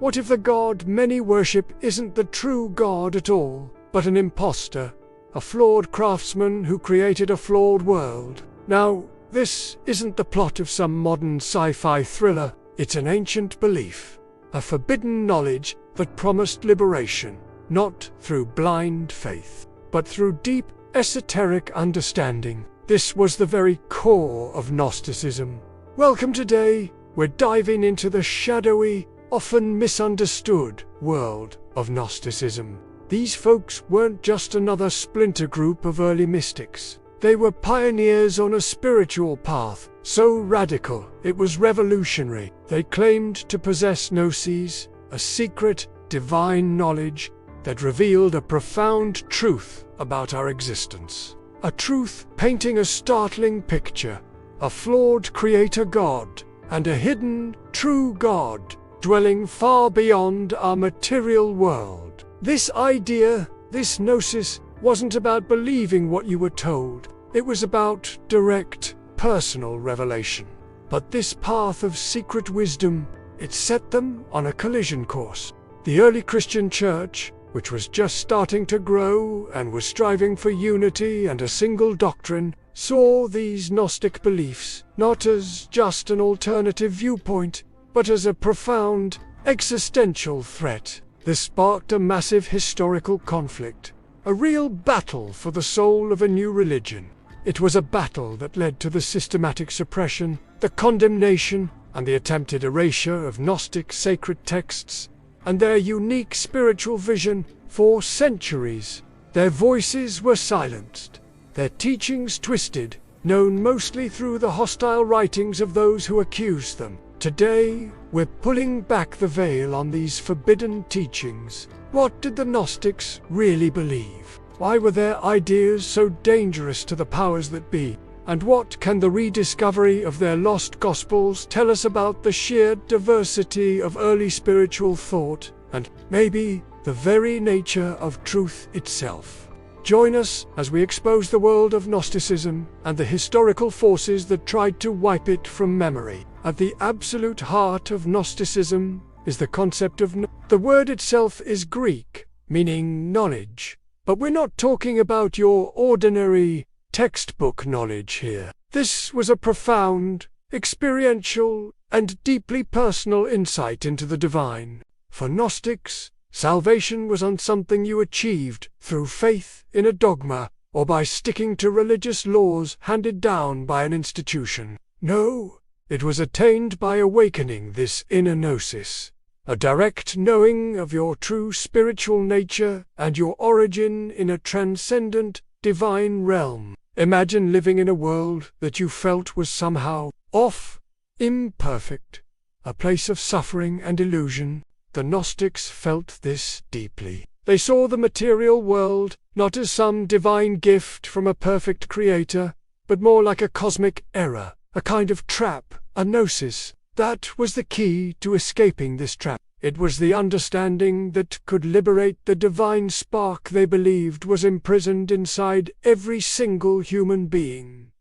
What if the God many worship isn't the true God at all, but an imposter, a flawed craftsman who created a flawed world? Now, this isn't the plot of some modern sci-fi thriller. It's an ancient belief, a forbidden knowledge that promised liberation, not through blind faith, but through deep, esoteric understanding. This was the very core of Gnosticism. Welcome. Today, we're diving into the shadowy, often misunderstood world of Gnosticism. These folks weren't just another splinter group of early mystics. They were pioneers on a spiritual path, so radical it was revolutionary. They claimed to possess Gnosis, a secret, divine knowledge that revealed a profound truth about our existence. A truth painting a startling picture, a flawed creator God, and a hidden, true God, dwelling far beyond our material world. This idea, this Gnosis, wasn't about believing what you were told. It was about direct, personal revelation. But this path of secret wisdom, it set them on a collision course. The early Christian church, which was just starting to grow and was striving for unity and a single doctrine, saw these Gnostic beliefs not as just an alternative viewpoint, but as a profound, existential threat. This sparked a massive historical conflict, a real battle for the soul of a new religion. It was a battle that led to the systematic suppression, the condemnation, and the attempted erasure of Gnostic sacred texts and their unique spiritual vision for centuries. Their voices were silenced, their teachings twisted, known mostly through the hostile writings of those who accused them. Today, we're pulling back the veil on these forbidden teachings. What did the Gnostics really believe? Why were their ideas so dangerous to the powers that be? And what can the rediscovery of their lost Gospels tell us about the sheer diversity of early spiritual thought, and maybe the very nature of truth itself? Join us as we expose the world of Gnosticism and the historical forces that tried to wipe it from memory. At the absolute heart of Gnosticism is the concept of the word itself is Greek, meaning knowledge. But we're not talking about your ordinary textbook knowledge here. This was a profound, experiential, and deeply personal insight into the divine. For Gnostics, salvation wasn't something you achieved through faith in a dogma or by sticking to religious laws handed down by an institution. No, it was attained by awakening this inner gnosis, a direct knowing of your true spiritual nature and your origin in a transcendent, divine realm. Imagine living in a world that you felt was somehow off, imperfect, a place of suffering and illusion. The Gnostics felt this deeply. They saw the material world not as some divine gift from a perfect creator, but more like a cosmic error, a kind of trap, a gnosis. That was the key to escaping this trap. It was the understanding that could liberate the divine spark they believed was imprisoned inside every single human being.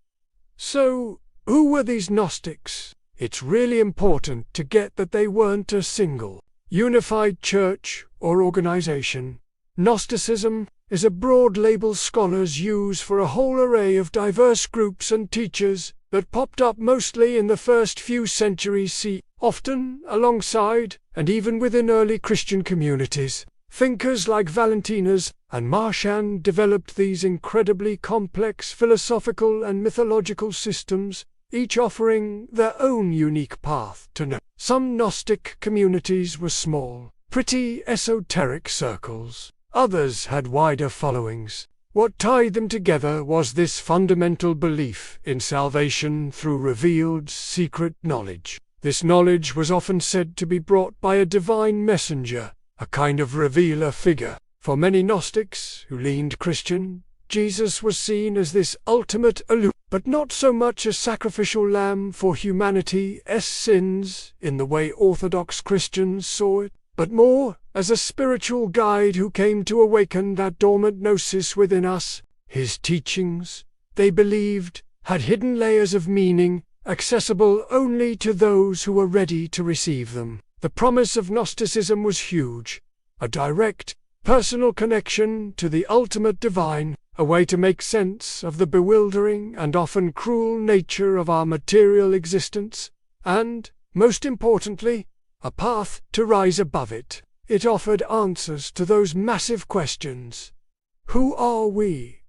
So, who were these Gnostics? It's really important to get that they weren't a single, unified church or organization. Gnosticism is a broad label scholars use for a whole array of diverse groups and teachers that popped up mostly in the first few centuries CE, often alongside and even within early Christian communities. Thinkers like Valentinus and Marchand developed these incredibly complex philosophical and mythological systems, each offering their own unique path to know. Some Gnostic communities were small, pretty esoteric circles. Others had wider followings. What tied them together was this fundamental belief in salvation through revealed, secret knowledge. This knowledge was often said to be brought by a divine messenger, a kind of revealer figure. For many Gnostics who leaned Christian, Jesus was seen as this ultimate but not so much a sacrificial lamb for humanity's sins in the way Orthodox Christians saw it, but more as a spiritual guide who came to awaken that dormant gnosis within us. His teachings, they believed, had hidden layers of meaning, accessible only to those who were ready to receive them. The promise of Gnosticism was huge, a direct, personal connection to the ultimate divine, a way to make sense of the bewildering and often cruel nature of our material existence, and, most importantly, a path to rise above it. It offered answers to those massive questions. Who are we?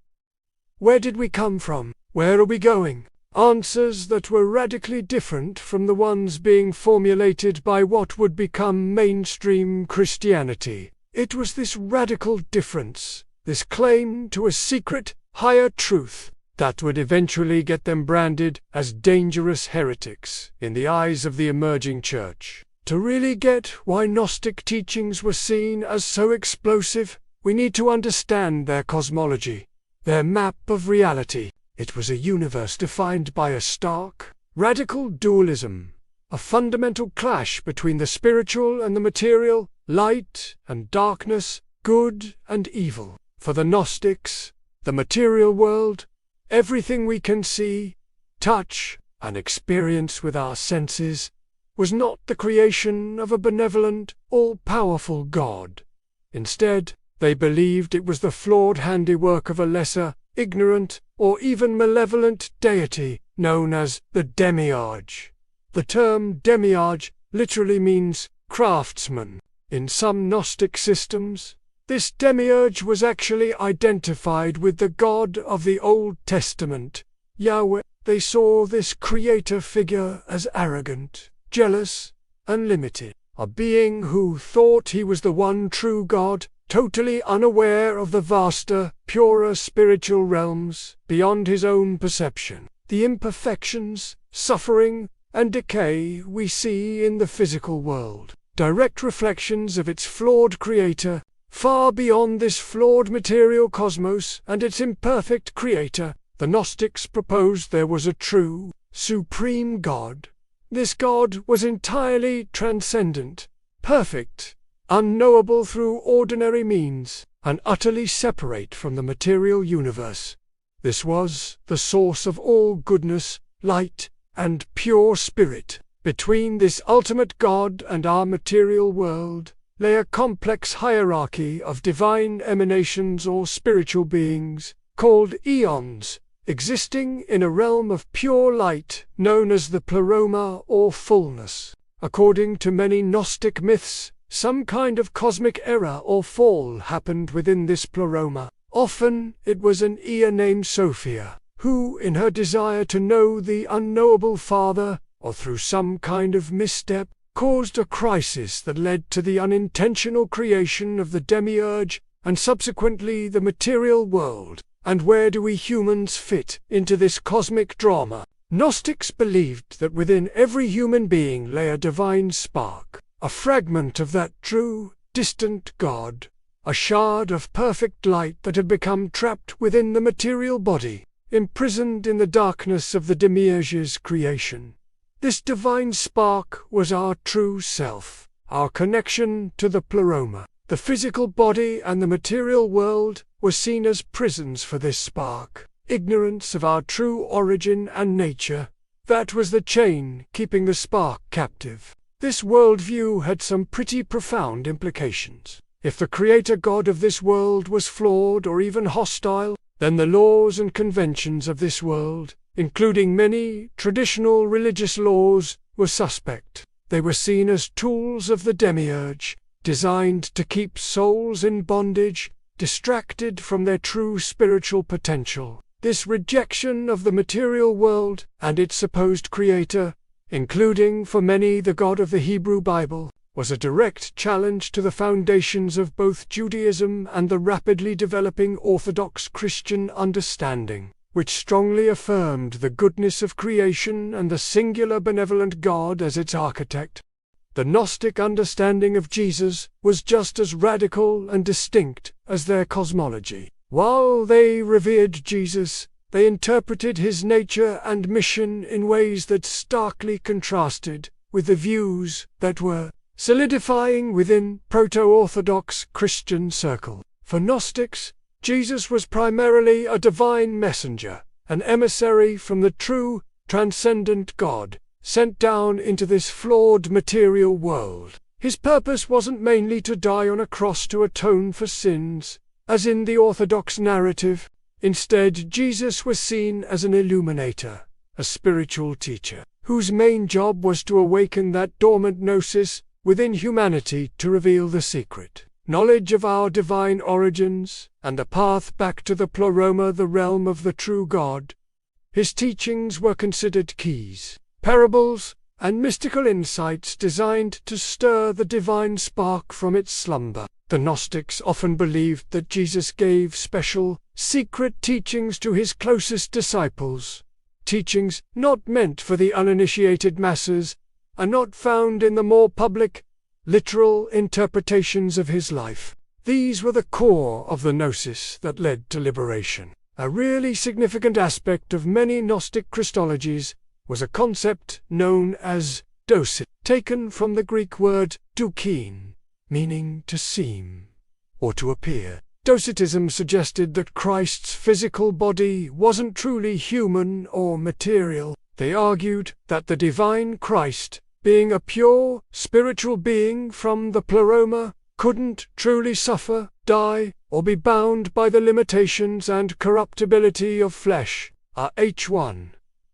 Where did we come from? Where are we going? Answers that were radically different from the ones being formulated by what would become mainstream Christianity. It was this radical difference, this claim to a secret, higher truth, that would eventually get them branded as dangerous heretics in the eyes of the emerging church. To really get why Gnostic teachings were seen as so explosive, we need to understand their cosmology, their map of reality. It was a universe defined by a stark, radical dualism, a fundamental clash between the spiritual and the material, light and darkness, good and evil. For the Gnostics, the material world, everything we can see, touch, and experience with our senses, was not the creation of a benevolent, all-powerful God. Instead, they believed it was the flawed handiwork of a lesser, ignorant, or even malevolent deity known as the Demiurge. The term Demiurge literally means craftsman. In some Gnostic systems, this Demiurge was actually identified with the God of the Old Testament, Yahweh. They saw this creator figure as arrogant, jealous, unlimited, a being who thought he was the one true God, totally unaware of the vaster, purer spiritual realms beyond his own perception. The imperfections, suffering, and decay we see in the physical world, direct reflections of its flawed creator, far beyond this flawed material cosmos and its imperfect creator. The Gnostics proposed there was a true, supreme God. This God was entirely transcendent, perfect, unknowable through ordinary means, and utterly separate from the material universe. This was the source of all goodness, light, and pure spirit. Between this ultimate God and our material world lay a complex hierarchy of divine emanations or spiritual beings, called eons, existing in a realm of pure light known as the pleroma or fullness. According to many Gnostic myths, some kind of cosmic error or fall happened within this pleroma. Often it was an Ea named Sophia, who, in her desire to know the unknowable Father, or through some kind of misstep, caused a crisis that led to the unintentional creation of the Demiurge and subsequently the material world. And where do we humans fit into this cosmic drama? Gnostics believed that within every human being lay a divine spark, a fragment of that true, distant God, a shard of perfect light that had become trapped within the material body, imprisoned in the darkness of the Demiurge's creation. This divine spark was our true self, our connection to the pleroma. The physical body and the material world were seen as prisons for this spark. Ignorance of our true origin and nature, that was the chain keeping the spark captive. This worldview had some pretty profound implications. If the creator God of this world was flawed or even hostile, then the laws and conventions of this world, including many traditional religious laws, were suspect. They were seen as tools of the Demiurge, designed to keep souls in bondage, distracted from their true spiritual potential. This rejection of the material world and its supposed creator, including for many the God of the Hebrew Bible, was a direct challenge to the foundations of both Judaism and the rapidly developing Orthodox Christian understanding, which strongly affirmed the goodness of creation and the singular benevolent God as its architect. The Gnostic understanding of Jesus was just as radical and distinct as their cosmology. While they revered Jesus, they interpreted his nature and mission in ways that starkly contrasted with the views that were solidifying within proto-Orthodox Christian circle. For Gnostics, Jesus was primarily a divine messenger, an emissary from the true, transcendent God, sent down into this flawed material world. His purpose wasn't mainly to die on a cross to atone for sins, as in the Orthodox narrative. Instead, Jesus was seen as an illuminator, a spiritual teacher, whose main job was to awaken that dormant gnosis within humanity to reveal the secret knowledge of our divine origins and the path back to the pleroma, the realm of the true God. His teachings were considered keys, parables, and mystical insights designed to stir the divine spark from its slumber. The Gnostics often believed that Jesus gave special, secret teachings to his closest disciples, teachings not meant for the uninitiated masses, and not found in the more public, literal interpretations of his life. These were the core of the Gnosis that led to liberation. A really significant aspect of many Gnostic Christologies was a concept known as dosis, taken from the Greek word doukein, meaning to seem or to appear. Docetism suggested that Christ's physical body wasn't truly human or material. They argued that the divine Christ, being a pure, spiritual being from the pleroma, couldn't truly suffer, die, or be bound by the limitations and corruptibility of flesh, H1.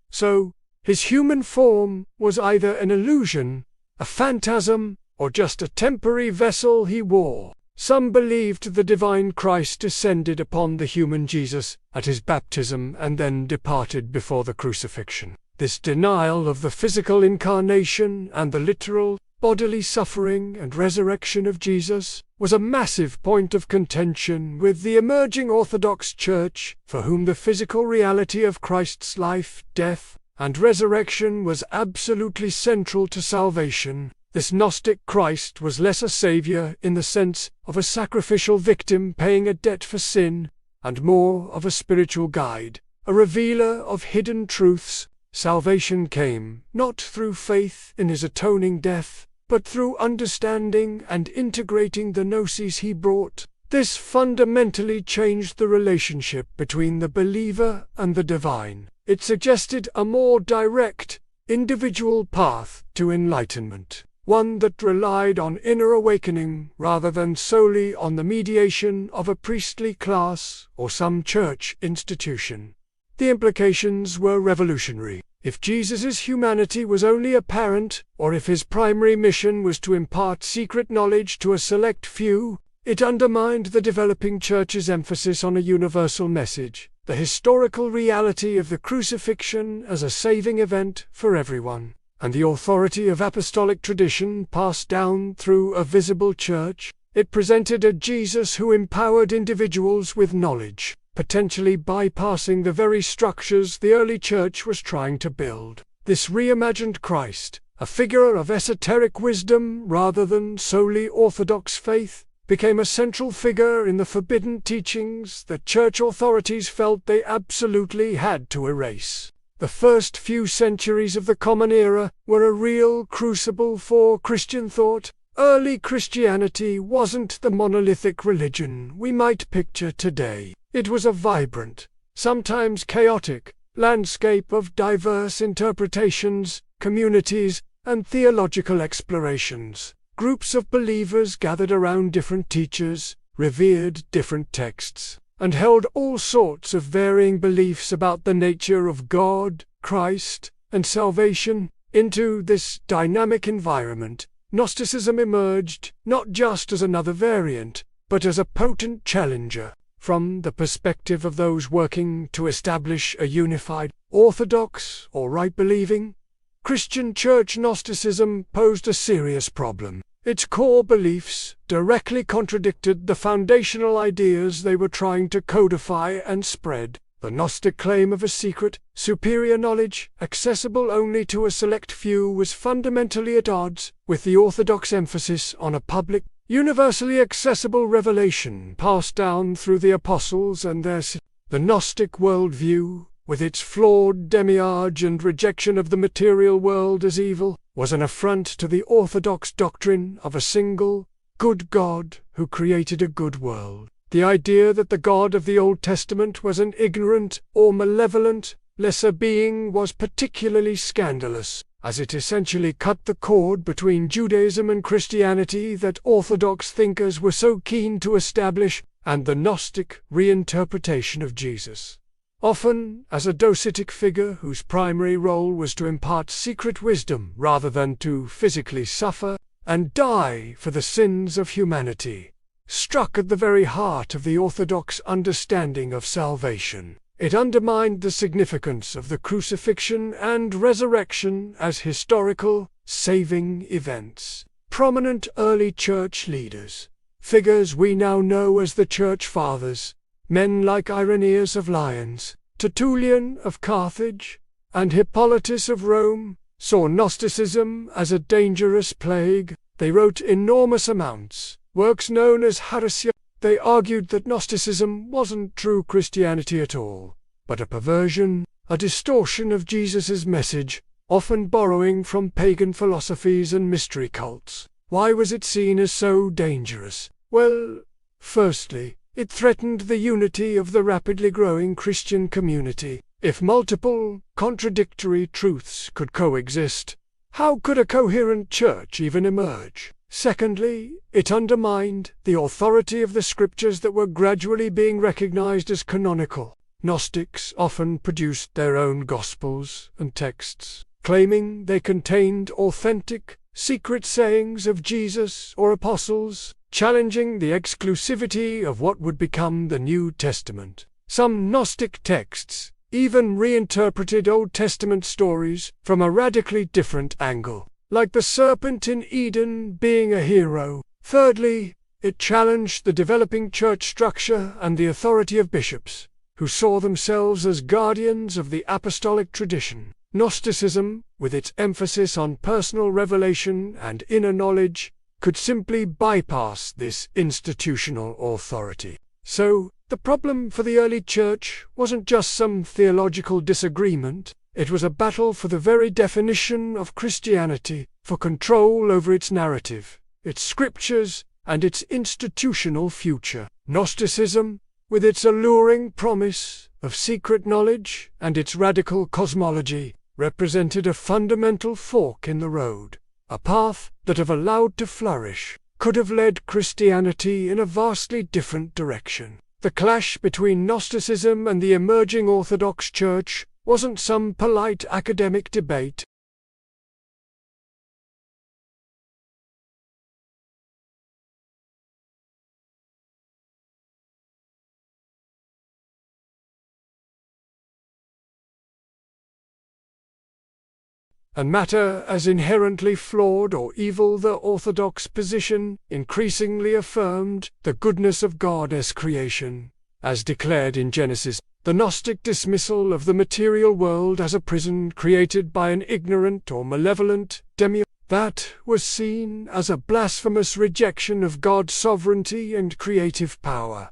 So, his human form was either an illusion, a phantasm, or just a temporary vessel he wore. Some believed the divine Christ descended upon the human Jesus at his baptism and then departed before the crucifixion. This denial of the physical incarnation and the literal, bodily suffering and resurrection of Jesus was a massive point of contention with the emerging Orthodox Church, for whom the physical reality of Christ's life, death, and resurrection was absolutely central to salvation. This Gnostic Christ was less a savior in the sense of a sacrificial victim paying a debt for sin, and more of a spiritual guide, a revealer of hidden truths. Salvation came not through faith in his atoning death, but through understanding and integrating the gnosis he brought. This fundamentally changed the relationship between the believer and the divine. It suggested a more direct, individual path to enlightenment, one that relied on inner awakening rather than solely on the mediation of a priestly class or some church institution. The implications were revolutionary. If Jesus' humanity was only apparent, or if his primary mission was to impart secret knowledge to a select few, it undermined the developing church's emphasis on a universal message, the historical reality of the crucifixion as a saving event for everyone, and the authority of apostolic tradition passed down through a visible church. It presented a Jesus who empowered individuals with knowledge, potentially bypassing the very structures the early church was trying to build. This reimagined Christ, a figure of esoteric wisdom rather than solely orthodox faith, became a central figure in the forbidden teachings that church authorities felt they absolutely had to erase. The first few centuries of the Common Era were a real crucible for Christian thought. Early Christianity wasn't the monolithic religion we might picture today. It was a vibrant, sometimes chaotic, landscape of diverse interpretations, communities, and theological explorations. Groups of believers gathered around different teachers, revered different texts, and held all sorts of varying beliefs about the nature of God, Christ, and salvation. Into this dynamic environment, Gnosticism emerged not just as another variant, but as a potent challenger. From the perspective of those working to establish a unified, orthodox, or right-believing Christian church, Gnosticism posed a serious problem. Its core beliefs directly contradicted the foundational ideas they were trying to codify and spread. The Gnostic claim of a secret, superior knowledge, accessible only to a select few, was fundamentally at odds with the orthodox emphasis on a public, universally accessible revelation passed down through the apostles and their The Gnostic worldview, with its flawed Demiurge and rejection of the material world as evil, was an affront to the orthodox doctrine of a single, good God who created a good world. The idea that the God of the Old Testament was an ignorant or malevolent, lesser being was particularly scandalous. as it essentially cut the cord between Judaism and Christianity that Orthodox thinkers were so keen to establish, and the Gnostic reinterpretation of Jesus. Often as a docetic figure whose primary role was to impart secret wisdom rather than to physically suffer and die for the sins of humanity. Struck at the very heart of the Orthodox understanding of salvation, it undermined the significance of the crucifixion and resurrection as historical, saving events. Prominent early church leaders, figures we now know as the Church Fathers, men like Irenaeus of Lyons, Tertullian of Carthage, and Hippolytus of Rome, saw Gnosticism as a dangerous plague. They wrote enormous amounts, works known as heresies. They argued that Gnosticism wasn't true Christianity at all, but a perversion, a distortion of Jesus' message, often borrowing from pagan philosophies and mystery cults. Why was it seen as so dangerous? Well, firstly, it threatened the unity of the rapidly growing Christian community. If multiple, contradictory truths could coexist, how could a coherent church even emerge? Secondly, it undermined the authority of the scriptures that were gradually being recognized as canonical. Gnostics often produced their own gospels and texts, claiming they contained authentic, secret sayings of Jesus or apostles, challenging the exclusivity of what would become the New Testament. Some Gnostic texts even reinterpreted Old Testament stories from a radically different angle, like the serpent in Eden being a hero. Thirdly, it challenged the developing church structure and the authority of bishops, who saw themselves as guardians of the apostolic tradition. Gnosticism, with its emphasis on personal revelation and inner knowledge, could simply bypass this institutional authority. So, the problem for the early church wasn't just some theological disagreement, it was a battle for the very definition of Christianity, for control over its narrative, its scriptures, and its institutional future. Gnosticism, with its alluring promise of secret knowledge and its radical cosmology, represented a fundamental fork in the road, a path that, if allowed to flourish, could have led Christianity in a vastly different direction. The clash between Gnosticism and the emerging Orthodox Church wasn't some polite academic debate. And matter as inherently flawed or evil, the Orthodox position increasingly affirmed the goodness of God as creation, as declared in Genesis. The Gnostic dismissal of the material world as a prison created by an ignorant or malevolent Demiurge, that was seen as a blasphemous rejection of God's sovereignty and creative power.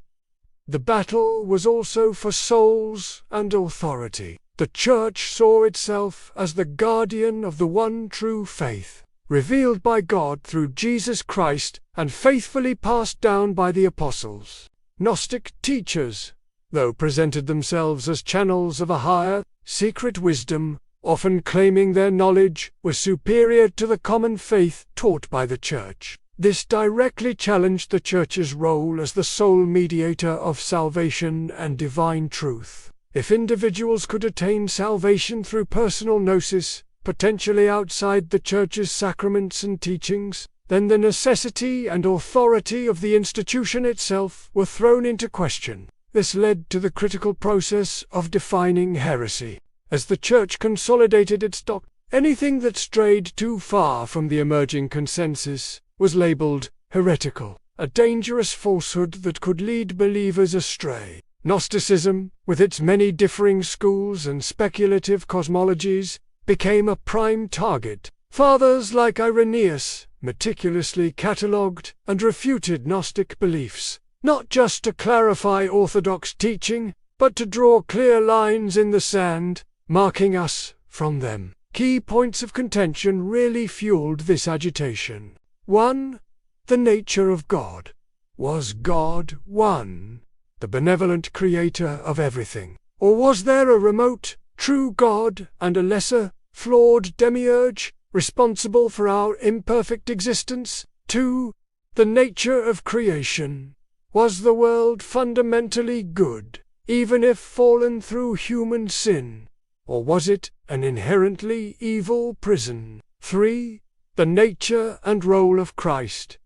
The battle was also for souls and authority. The Church saw itself as the guardian of the one true faith, revealed by God through Jesus Christ and faithfully passed down by the apostles. Gnostic teachers, though presented themselves as channels of a higher, secret wisdom, often claiming their knowledge was superior to the common faith taught by the Church. This directly challenged the Church's role as the sole mediator of salvation and divine truth. If individuals could attain salvation through personal gnosis, potentially outside the Church's sacraments and teachings, then the necessity and authority of the institution itself were thrown into question. This led to the critical process of defining heresy. As the Church consolidated its doctrine, anything that strayed too far from the emerging consensus was labeled heretical, a dangerous falsehood that could lead believers astray. Gnosticism, with its many differing schools and speculative cosmologies, became a prime target. Fathers like Irenaeus meticulously catalogued and refuted Gnostic beliefs, not just to clarify orthodox teaching, but to draw clear lines in the sand, marking us from them. Key points of contention really fueled this agitation. 1. The nature of God. Was God one, the benevolent creator of everything? Or was there a remote, true God and a lesser, flawed Demiurge, responsible for our imperfect existence? 2. The nature of creation. Was the world fundamentally good, even if fallen through human sin? Or was it an inherently evil prison? 3. The nature and role of Christ.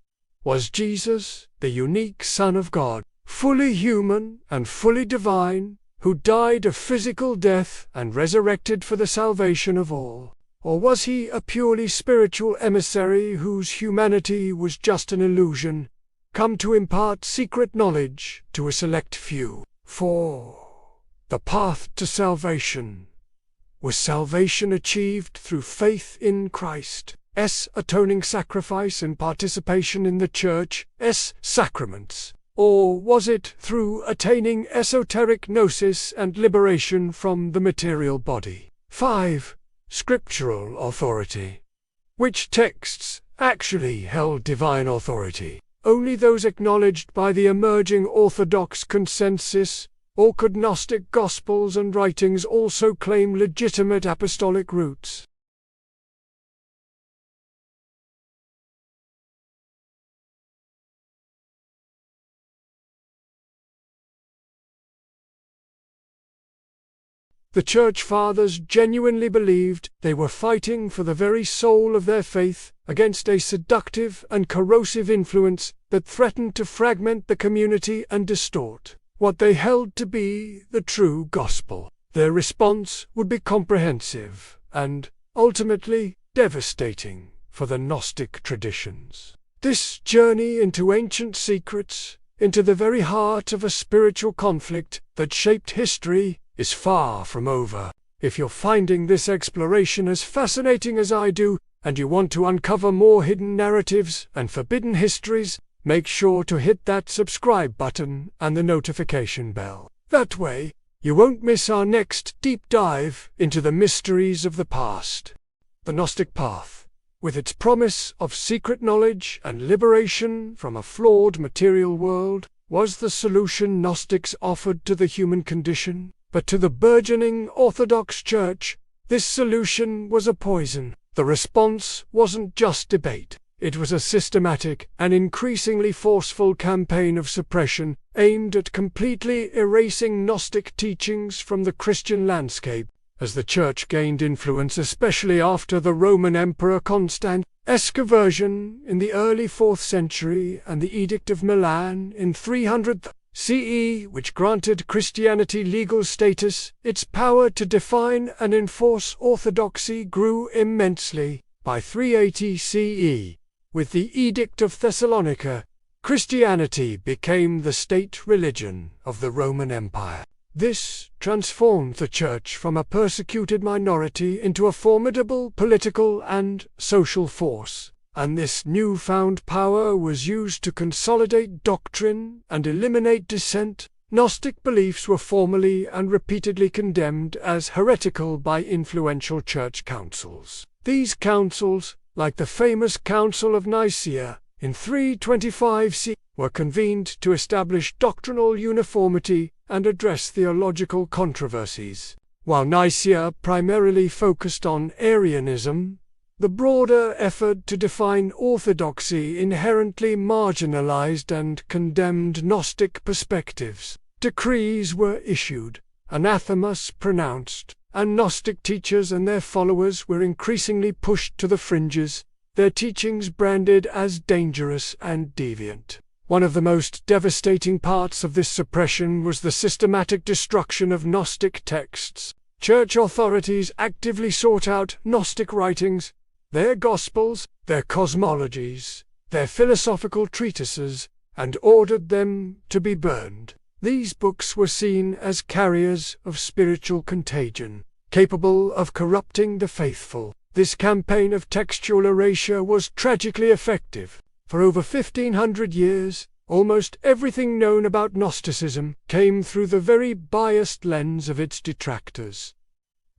Was Jesus, the unique Son of God, fully human and fully divine, who died a physical death and resurrected for the salvation of all? Or was he a purely spiritual emissary whose humanity was just an illusion, come to impart secret knowledge to a select few? 4. The path to salvation. Was salvation achieved through faith in Christ's atoning sacrifice and participation in the Church's sacraments? Or was it through attaining esoteric gnosis and liberation from the material body? 5. Scriptural authority. Which texts actually held divine authority? Only those acknowledged by the emerging Orthodox consensus, or could Gnostic Gospels and writings also claim legitimate apostolic roots? The Church Fathers genuinely believed they were fighting for the very soul of their faith against a seductive and corrosive influence that threatened to fragment the community and distort what they held to be the true gospel. Their response would be comprehensive and, ultimately, devastating for the Gnostic traditions. This journey into ancient secrets, into the very heart of a spiritual conflict that shaped history, is far from over. If you're finding this exploration as fascinating as I do, and you want to uncover more hidden narratives and forbidden histories, make sure to hit that subscribe button and the notification bell. That way, you won't miss our next deep dive into the mysteries of the past. The Gnostic path, with its promise of secret knowledge and liberation from a flawed material world, was the solution Gnostics offered to the human condition. But to the burgeoning Orthodox Church, this solution was a poison. The response wasn't just debate. It was a systematic and increasingly forceful campaign of suppression aimed at completely erasing Gnostic teachings from the Christian landscape. As the Church gained influence, especially after the Roman Emperor Constantine's conversion in the early 4th century and the Edict of Milan in 300 CE, which granted Christianity legal status, its power to define and enforce orthodoxy grew immensely. By 380 CE, with the Edict of Thessalonica, Christianity became the state religion of the Roman Empire. This transformed the Church from a persecuted minority into a formidable political and social force. And this newfound power was used to consolidate doctrine and eliminate dissent. Gnostic beliefs were formally and repeatedly condemned as heretical by influential church councils. These councils, like the famous Council of Nicaea in 325 CE, were convened to establish doctrinal uniformity and address theological controversies. While Nicaea primarily focused on Arianism, the broader effort to define orthodoxy inherently marginalized and condemned Gnostic perspectives. Decrees were issued, anathemas pronounced, and Gnostic teachers and their followers were increasingly pushed to the fringes, their teachings branded as dangerous and deviant. One of the most devastating parts of this suppression was the systematic destruction of Gnostic texts. Church authorities actively sought out Gnostic writings, their Gospels, their cosmologies, their philosophical treatises, and ordered them to be burned. These books were seen as carriers of spiritual contagion, capable of corrupting the faithful. This campaign of textual erasure was tragically effective. For over 1500 years, almost everything known about Gnosticism came through the very biased lens of its detractors.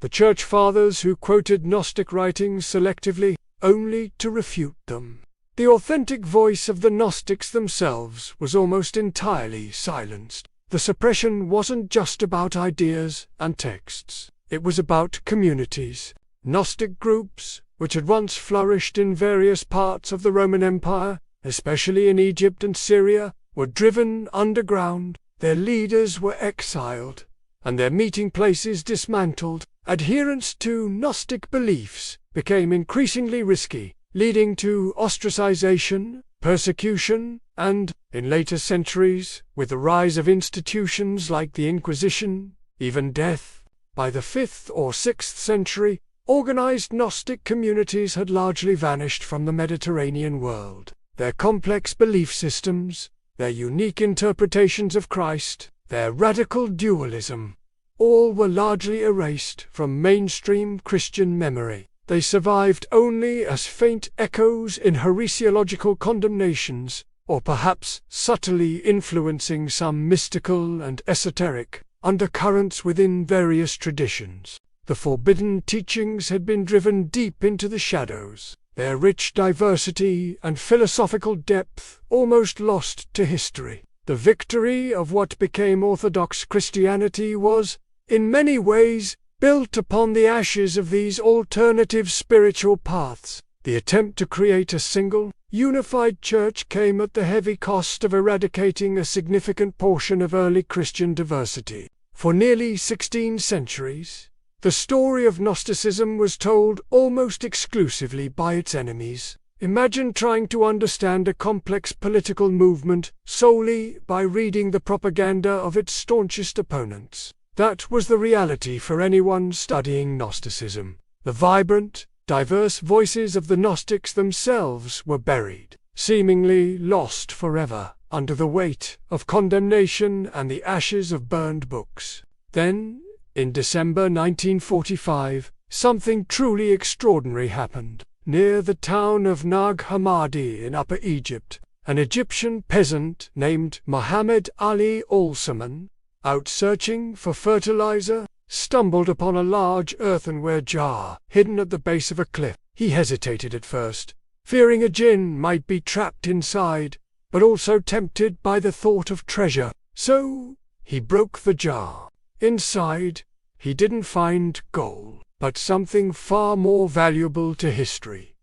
The Church Fathers who quoted Gnostic writings selectively, only to refute them. The authentic voice of the Gnostics themselves was almost entirely silenced. The suppression wasn't just about ideas and texts. It was about communities. Gnostic groups, which had once flourished in various parts of the Roman Empire, especially in Egypt and Syria, were driven underground, their leaders were exiled, and their meeting places dismantled. Adherence to Gnostic beliefs became increasingly risky, leading to ostracization, persecution, and, in later centuries, with the rise of institutions like the Inquisition, even death. By the 5th or 6th century, organized Gnostic communities had largely vanished from the Mediterranean world. Their complex belief systems, their unique interpretations of Christ, their radical dualism, all were largely erased from mainstream Christian memory. They survived only as faint echoes in heresiological condemnations, or perhaps subtly influencing some mystical and esoteric undercurrents within various traditions. The forbidden teachings had been driven deep into the shadows, their rich diversity and philosophical depth almost lost to history. The victory of what became Orthodox Christianity was, in many ways, built upon the ashes of these alternative spiritual paths. The attempt to create a single, unified church came at the heavy cost of eradicating a significant portion of early Christian diversity. For nearly 16 centuries, the story of Gnosticism was told almost exclusively by its enemies. Imagine trying to understand a complex political movement solely by reading the propaganda of its staunchest opponents. That was the reality for anyone studying Gnosticism. The vibrant, diverse voices of the Gnostics themselves were buried, seemingly lost forever, under the weight of condemnation and the ashes of burned books. Then, in December 1945, something truly extraordinary happened. Near the town of Nag Hammadi in Upper Egypt, an Egyptian peasant named Muhammad Ali al-Saman, out searching for fertilizer, stumbled upon a large earthenware jar hidden at the base of a cliff. He hesitated at first, fearing a jinn might be trapped inside, but also tempted by the thought of treasure. So, he broke the jar. Inside, he didn't find gold, but something far more valuable to history.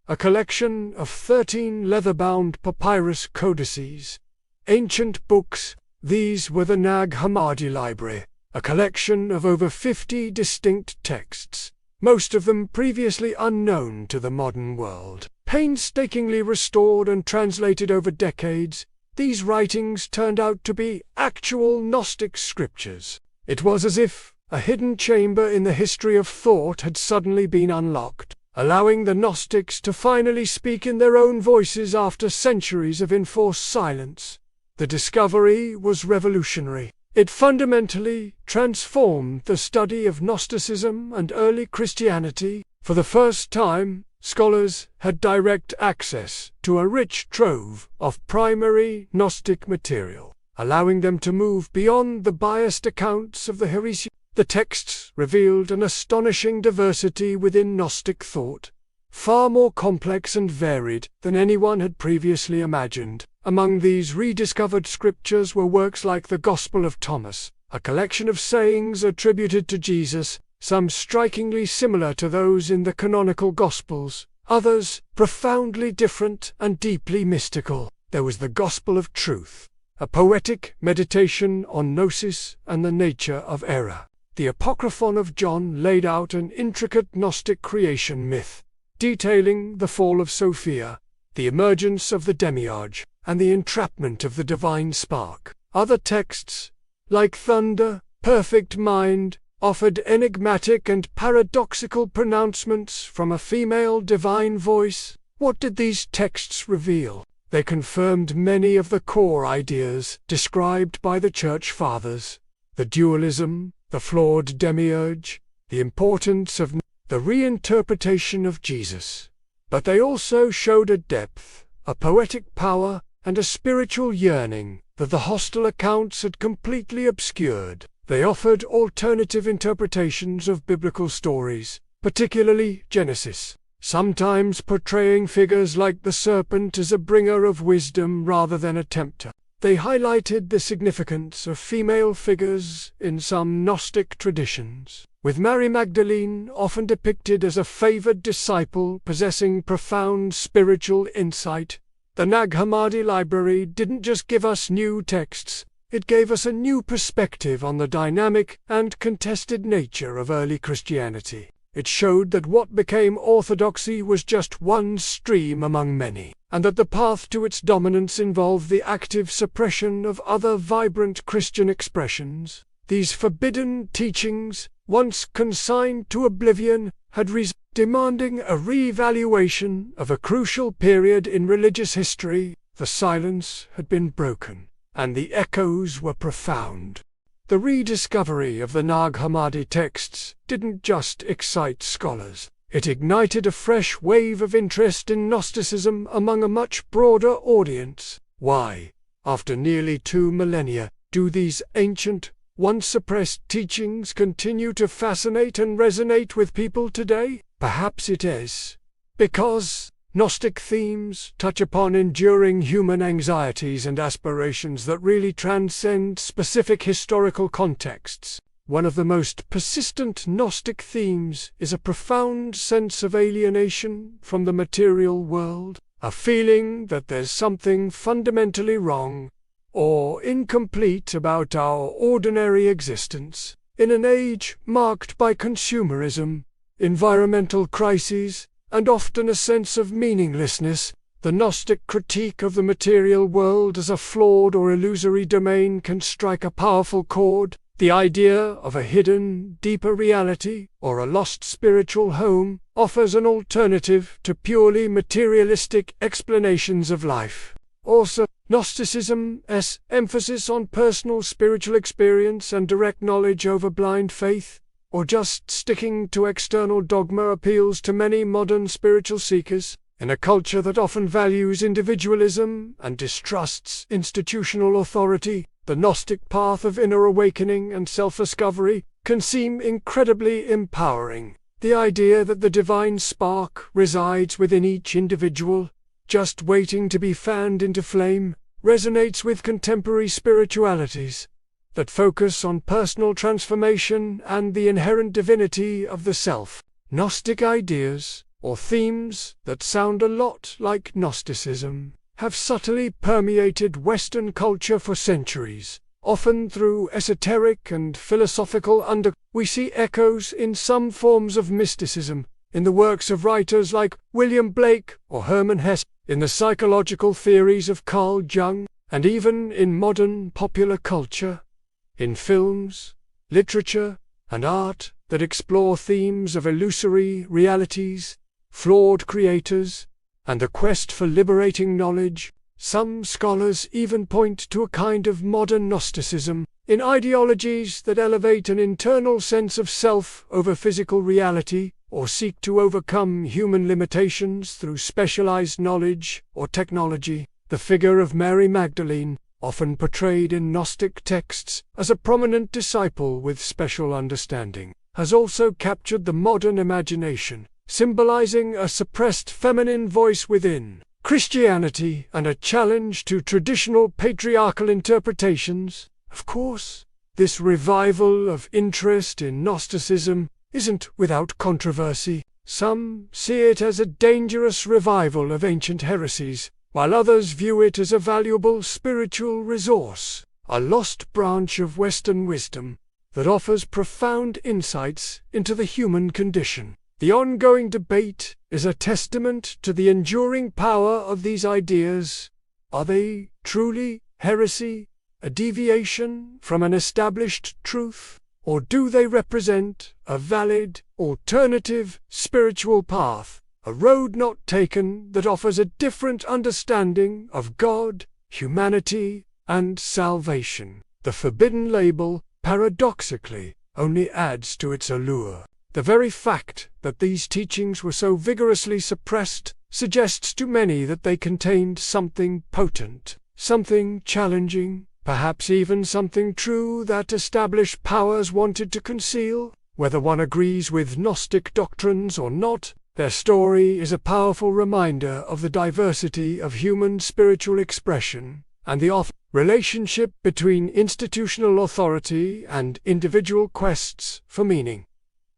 A collection of 13 leather-bound papyrus codices, ancient books. These were the Nag Hammadi Library, a collection of over 50 distinct texts, most of them previously unknown to the modern world. Painstakingly restored and translated over decades, these writings turned out to be actual Gnostic scriptures. It was as if a hidden chamber in the history of thought had suddenly been unlocked, allowing the Gnostics to finally speak in their own voices after centuries of enforced silence. The discovery was revolutionary. It fundamentally transformed the study of Gnosticism and early Christianity. For the first time, scholars had direct access to a rich trove of primary Gnostic material, allowing them to move beyond the biased accounts of the heresies. The texts revealed an astonishing diversity within Gnostic thought, far more complex and varied than anyone had previously imagined. Among these rediscovered scriptures were works like the Gospel of Thomas, a collection of sayings attributed to Jesus, some strikingly similar to those in the canonical Gospels, others profoundly different and deeply mystical. There was the Gospel of Truth, a poetic meditation on Gnosis and the nature of error. The Apocryphon of John laid out an intricate Gnostic creation myth, detailing the fall of Sophia, the emergence of the Demiurge, and the entrapment of the divine spark. Other texts, like Thunder, Perfect Mind, offered enigmatic and paradoxical pronouncements from a female divine voice. What did these texts reveal? They confirmed many of the core ideas described by the Church Fathers: the dualism, the flawed Demiurge, the importance of the reinterpretation of Jesus. But they also showed a depth, a poetic power, and a spiritual yearning that the hostile accounts had completely obscured. They offered alternative interpretations of biblical stories, particularly Genesis, sometimes portraying figures like the serpent as a bringer of wisdom rather than a tempter. They highlighted the significance of female figures in some Gnostic traditions, with Mary Magdalene often depicted as a favored disciple possessing profound spiritual insight. The Nag Hammadi library didn't just give us new texts, it gave us a new perspective on the dynamic and contested nature of early Christianity. It showed that what became orthodoxy was just one stream among many, and that the path to its dominance involved the active suppression of other vibrant Christian expressions. These forbidden teachings, once consigned to oblivion, had demanding a re-evaluation of a crucial period in religious history. The silence had been broken, and the echoes were profound. The rediscovery of the Nag Hammadi texts didn't just excite scholars, it ignited a fresh wave of interest in Gnosticism among a much broader audience. Why, after nearly 2 millennia, do these ancient, once suppressed teachings continue to fascinate and resonate with people today? Perhaps it is because Gnostic themes touch upon enduring human anxieties and aspirations that really transcend specific historical contexts. One of the most persistent Gnostic themes is a profound sense of alienation from the material world, a feeling that there's something fundamentally wrong or incomplete about our ordinary existence. In an age marked by consumerism, environmental crises, and often a sense of meaninglessness, the Gnostic critique of the material world as a flawed or illusory domain can strike a powerful chord. The idea of a hidden, deeper reality, or a lost spiritual home, offers an alternative to purely materialistic explanations of life. Also, Gnosticism's emphasis on personal spiritual experience and direct knowledge over blind faith, or just sticking to external dogma, appeals to many modern spiritual seekers. In a culture that often values individualism and distrusts institutional authority, the Gnostic path of inner awakening and self-discovery can seem incredibly empowering. The idea that the divine spark resides within each individual, just waiting to be fanned into flame, resonates with contemporary spiritualities that focus on personal transformation and the inherent divinity of the self. Gnostic ideas, or themes that sound a lot like Gnosticism, have subtly permeated Western culture for centuries, often through esoteric and philosophical We see echoes in some forms of mysticism, in the works of writers like William Blake or Hermann Hesse, in the psychological theories of Carl Jung, and even in modern popular culture, in films, literature, and art that explore themes of illusory realities, flawed creators, and the quest for liberating knowledge. Some scholars even point to a kind of modern Gnosticism, in ideologies that elevate an internal sense of self over physical reality, or seek to overcome human limitations through specialized knowledge or technology. The figure of Mary Magdalene, often portrayed in Gnostic texts as a prominent disciple with special understanding, has also captured the modern imagination, symbolizing a suppressed feminine voice within Christianity and a challenge to traditional patriarchal interpretations. Of course, this revival of interest in Gnosticism isn't without controversy. Some see it as a dangerous revival of ancient heresies, while others view it as a valuable spiritual resource, a lost branch of Western wisdom that offers profound insights into the human condition. The ongoing debate is a testament to the enduring power of these ideas. Are they truly heresy, a deviation from an established truth? Or do they represent a valid, alternative spiritual path, a road not taken that offers a different understanding of God, humanity, and salvation? The forbidden label, paradoxically, only adds to its allure. The very fact that these teachings were so vigorously suppressed suggests to many that they contained something potent, something challenging, perhaps even something true that established powers wanted to conceal. Whether one agrees with Gnostic doctrines or not, their story is a powerful reminder of the diversity of human spiritual expression and the relationship between institutional authority and individual quests for meaning.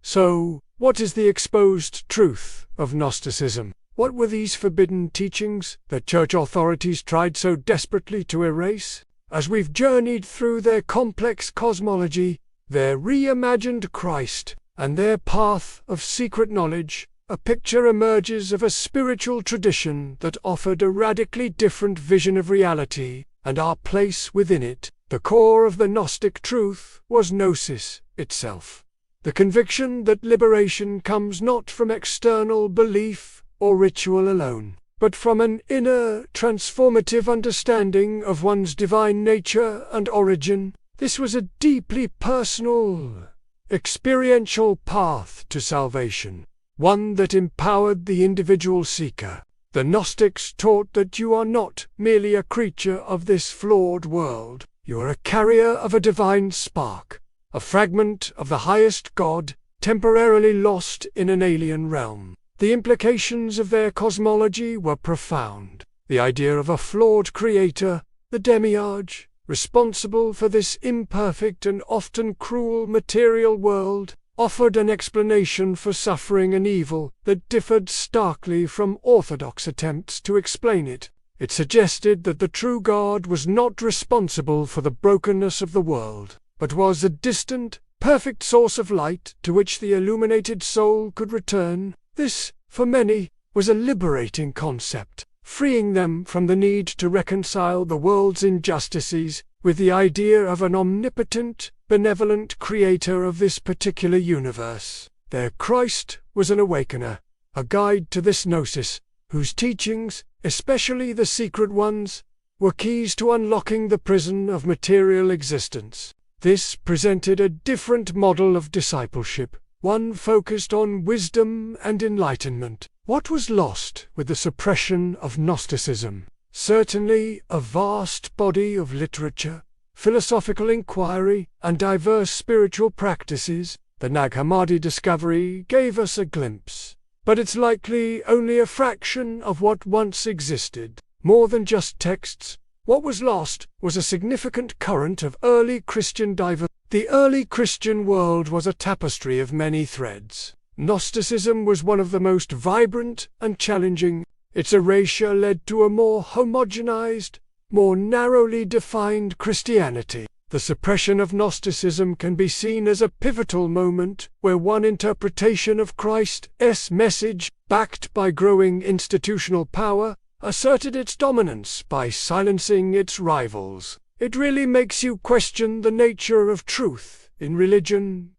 So, what is the exposed truth of Gnosticism? What were these forbidden teachings that church authorities tried so desperately to erase? As we've journeyed through their complex cosmology, their reimagined Christ, and their path of secret knowledge, a picture emerges of a spiritual tradition that offered a radically different vision of reality and our place within it. The core of the Gnostic truth was Gnosis itself. The conviction that liberation comes not from external belief or ritual alone, but from an inner, transformative understanding of one's divine nature and origin. This was a deeply personal, experiential path to salvation, one that empowered the individual seeker. The Gnostics taught that you are not merely a creature of this flawed world, you are a carrier of a divine spark, a fragment of the highest God, temporarily lost in an alien realm. The implications of their cosmology were profound. The idea of a flawed creator, the Demiurge, responsible for this imperfect and often cruel material world, offered an explanation for suffering and evil that differed starkly from orthodox attempts to explain it. It suggested that the true God was not responsible for the brokenness of the world, but was a distant, perfect source of light to which the illuminated soul could return. This, for many, was a liberating concept, freeing them from the need to reconcile the world's injustices with the idea of an omnipotent, benevolent creator of this particular universe. Their Christ was an awakener, a guide to this Gnosis, whose teachings, especially the secret ones, were keys to unlocking the prison of material existence. This presented a different model of discipleship, one focused on wisdom and enlightenment. What was lost with the suppression of Gnosticism? Certainly a vast body of literature, philosophical inquiry, and diverse spiritual practices. The Nag Hammadi discovery gave us a glimpse, but it's likely only a fraction of what once existed. More than just texts, what was lost was a significant current of early Christian diversity. The early Christian world was a tapestry of many threads. Gnosticism was one of the most vibrant and challenging. Its erasure led to a more homogenized, more narrowly defined Christianity. The suppression of Gnosticism can be seen as a pivotal moment where one interpretation of Christ's message, backed by growing institutional power, asserted its dominance by silencing its rivals. It really makes you question the nature of truth in religion.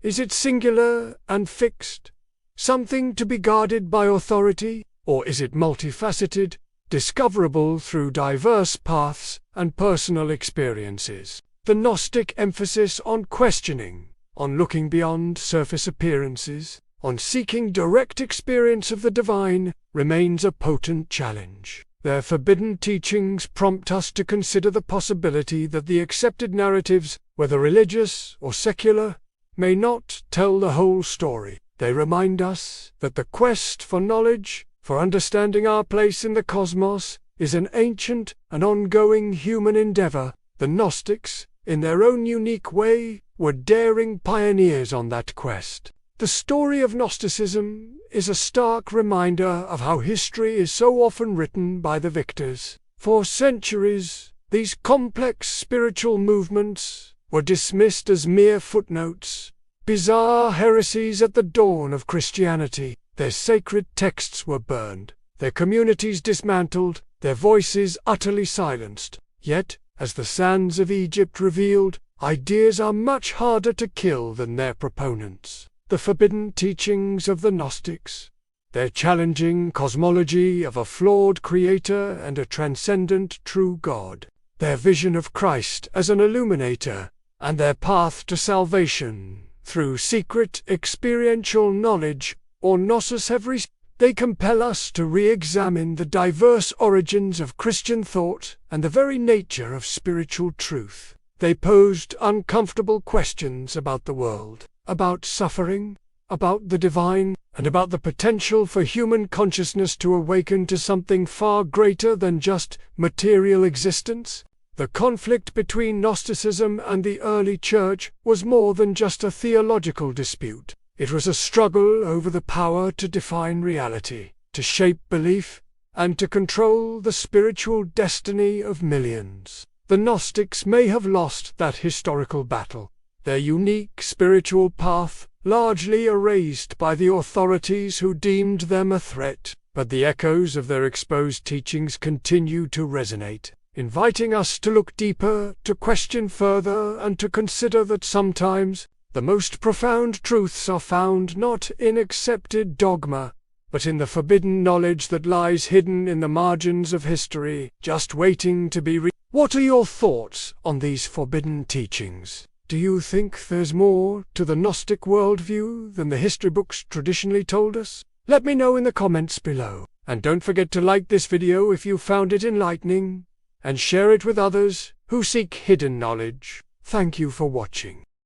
Is it singular and fixed, something to be guarded by authority, or is it multifaceted, discoverable through diverse paths and personal experiences? The Gnostic emphasis on questioning, on looking beyond surface appearances, on seeking direct experience of the divine, remains a potent challenge. Their forbidden teachings prompt us to consider the possibility that the accepted narratives, whether religious or secular, may not tell the whole story. They remind us that the quest for knowledge, for understanding our place in the cosmos, is an ancient and ongoing human endeavor. The Gnostics, in their own unique way, were daring pioneers on that quest. The story of Gnosticism is a stark reminder of how history is so often written by the victors. For centuries, these complex spiritual movements were dismissed as mere footnotes, bizarre heresies at the dawn of Christianity. Their sacred texts were burned, their communities dismantled, their voices utterly silenced. Yet, as the sands of Egypt revealed, ideas are much harder to kill than their proponents. The forbidden teachings of the Gnostics, their challenging cosmology of a flawed creator and a transcendent true God, their vision of Christ as an illuminator, and their path to salvation through secret experiential knowledge, or Gnosis they compel us to re-examine the diverse origins of Christian thought and the very nature of spiritual truth. They posed uncomfortable questions about the world, about suffering, about the divine, and about the potential for human consciousness to awaken to something far greater than just material existence. The conflict between Gnosticism and the early church was more than just a theological dispute. It was a struggle over the power to define reality, to shape belief, and to control the spiritual destiny of millions. The Gnostics may have lost that historical battle, their unique spiritual path largely erased by the authorities who deemed them a threat, but the echoes of their exposed teachings continue to resonate, inviting us to look deeper, to question further, and to consider that sometimes the most profound truths are found not in accepted dogma, but in the forbidden knowledge that lies hidden in the margins of history, just waiting to be What are your thoughts on these forbidden teachings? Do you think there's more to the Gnostic worldview than the history books traditionally told us? Let me know in the comments below. And don't forget to like this video if you found it enlightening, and share it with others who seek hidden knowledge. Thank you for watching.